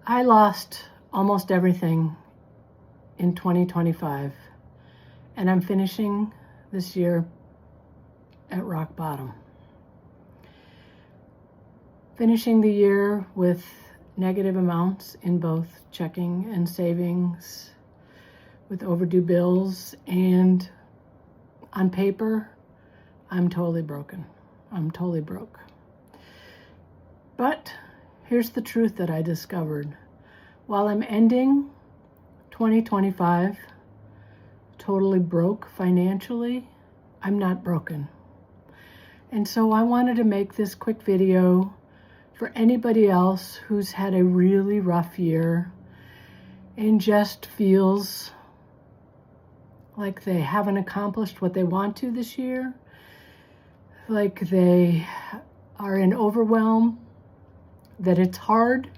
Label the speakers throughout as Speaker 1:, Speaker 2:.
Speaker 1: I lost almost everything in 2025, and I'm finishing this year at rock bottom. Finishing the year with negative amounts in both checking and savings, with overdue bills, and on paper, I'm totally broken. I'm totally broke. But here's the truth that I discovered. While I'm ending 2025 totally broke financially, I'm not broken. And so I wanted to make this quick video for anybody else who's had a really rough year and just feels like they haven't accomplished what they want to this year, like they are in overwhelm, that it's hard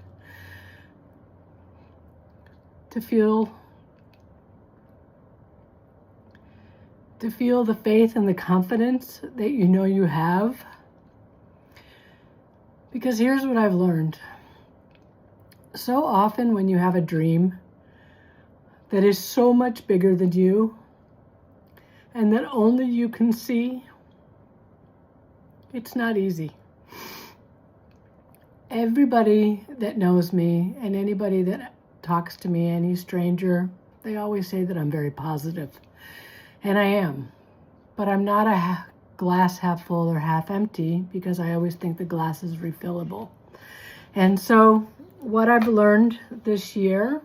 Speaker 1: to feel the faith and the confidence that you know you have. Because here's what I've learned. So often when you have a dream that is so much bigger than you and that only you can see, it's not easy. Everybody that knows me and anybody that talks to me, any stranger, they always say that I'm very positive. And I am. But I'm not a glass half full or half empty, because I always think the glass is refillable. And so what I've learned this year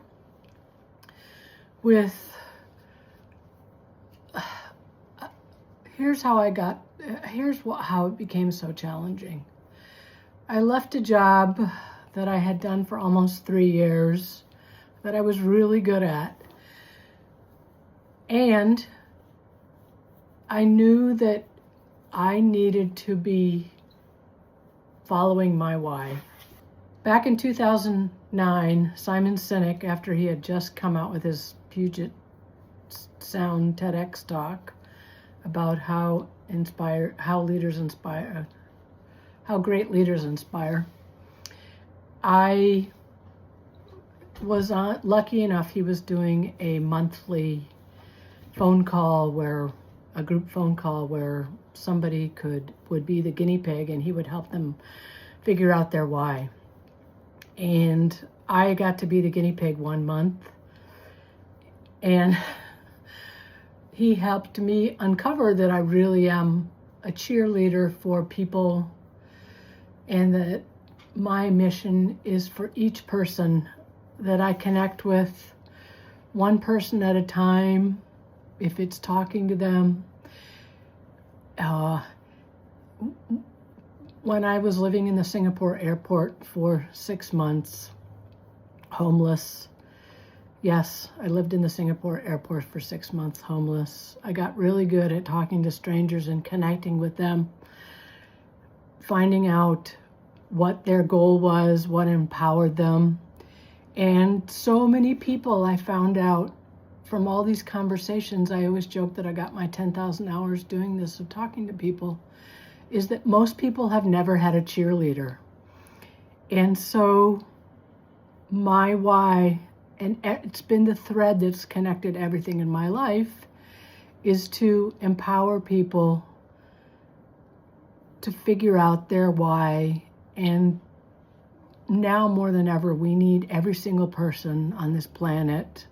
Speaker 1: here's how it became so challenging. I left a job that I had done for almost 3 years, that I was really good at. And I knew that I needed to be following my why. Back in 2009, Simon Sinek, after he had just come out with his Puget Sound TEDx talk about how great leaders inspire, I was lucky enough, he was doing a monthly group phone call where somebody would be the guinea pig, and he would help them figure out their why. And I got to be the guinea pig 1 month, and he helped me uncover that I really am a cheerleader for people, and that my mission is for each person that I connect with, one person at a time, if it's talking to them. When I was living in the Singapore airport for 6 months, homeless. Yes, I lived in the Singapore airport for 6 months, homeless. I got really good at talking to strangers and connecting with them, finding out what their goal was, what empowered them. And so many people I found out from all these conversations. I always joke that I got my 10,000 hours doing this, of talking to people, is that most people have never had a cheerleader. And so my why, and it's been the thread that's connected everything in my life, is to empower people to figure out their why. And now more than ever, we need every single person on this planet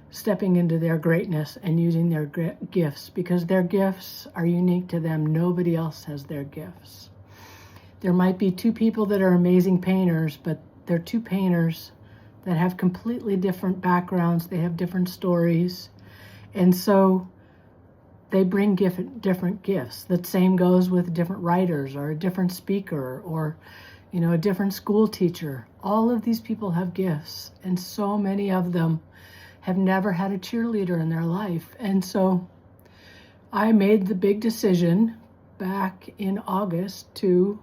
Speaker 1: stepping into their greatness and using their gifts, because their gifts are unique to them. Nobody else has their gifts. There might be 2 people that are amazing painters, but they're 2 painters that have completely different backgrounds. They have different stories. And so they bring different gifts. The same goes with different writers, or a different speaker, or a different school teacher. All of these people have gifts, and so many of them have never had a cheerleader in their life. And so I made the big decision back in August to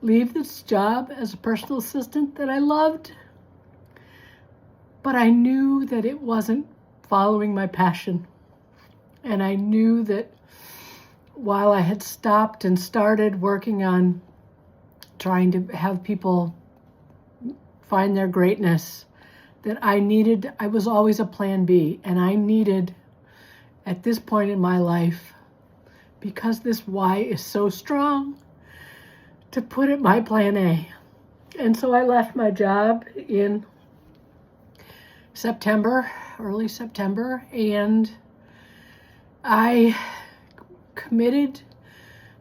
Speaker 1: leave this job as a personal assistant that I loved, but I knew that it wasn't following my passion. And I knew that while I had stopped and started working on trying to have people find their greatness, that I was always a plan B, and I needed, at this point in my life, because this why is so strong, to put it my plan A. And so I left my job in September, early September, and I committed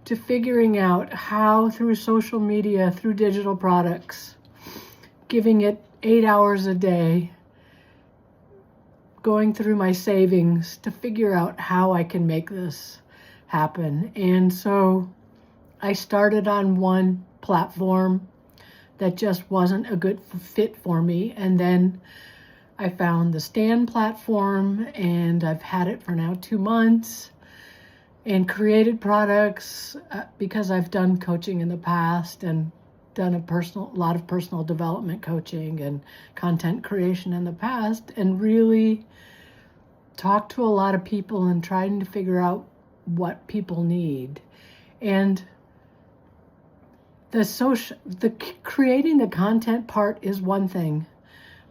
Speaker 1: to figuring out how, through social media, through digital products, giving it 8 hours a day, going through my savings to figure out how I can make this happen. And so I started on one platform that just wasn't a good fit for me. And then I found the Stand platform, and I've had it for now 2 months, and created products because I've done coaching in the past and done a lot of personal development coaching and content creation in the past, and really talked to a lot of people and trying to figure out what people need. And the creating the content part is one thing,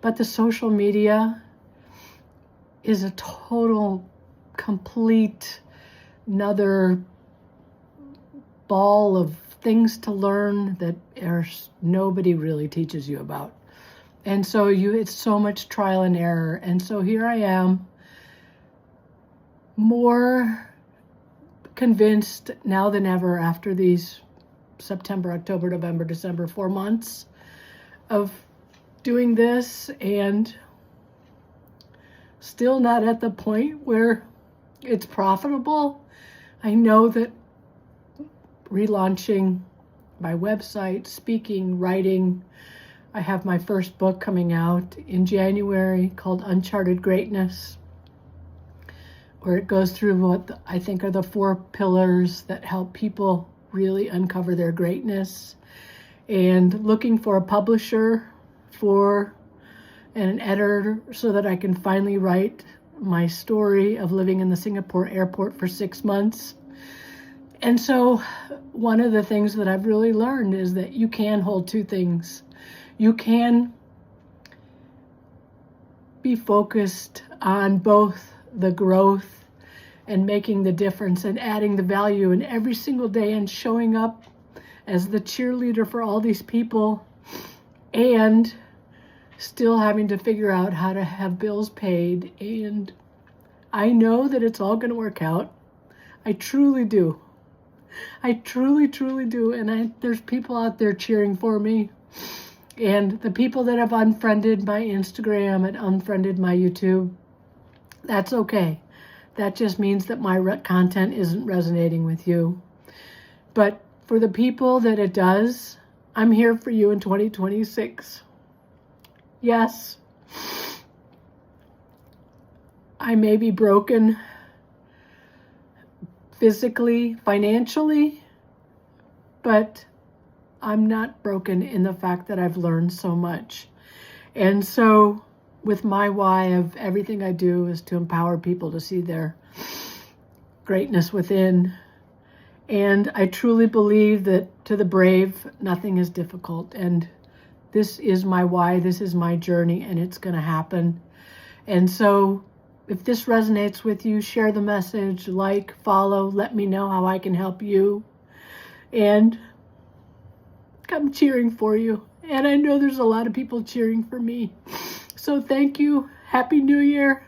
Speaker 1: but the social media is a total, complete, another ball of things to learn that nobody really teaches you about. And so it's so much trial and error. And so here I am, more convinced now than ever after these September, October, November, December, 4 months of doing this, and still not at the point where it's profitable. I know that relaunching my website, speaking, writing, I have my first book coming out in January called Uncharted Greatness, where it goes through what I think are the 4 pillars that help people really uncover their greatness, and looking for a publisher and an editor so that I can finally write my story of living in the Singapore airport for 6 months. And so one of the things that I've really learned is that you can hold 2 things. You can be focused on both the growth and making the difference and adding the value in every single day and showing up as the cheerleader for all these people, and still having to figure out how to have bills paid. And I know that it's all going to work out. I truly do. I truly, truly do. And there's people out there cheering for me. And the people that have unfriended my Instagram and unfriended my YouTube, that's okay. That just means that my content isn't resonating with you. But for the people that it does, I'm here for you in 2026. Yes, I may be broken physically, financially, but I'm not broken in the fact that I've learned so much. And so with my why of everything I do is to empower people to see their greatness within. And I truly believe that to the brave, nothing is difficult. And this is my why, this is my journey, and it's going to happen. And so if this resonates with you, share the message, like, follow, let me know how I can help you. And I'm cheering for you. And I know there's a lot of people cheering for me. So thank you. Happy New Year.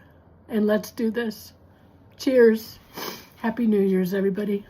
Speaker 1: And let's do this. Cheers. Happy New Year's, everybody.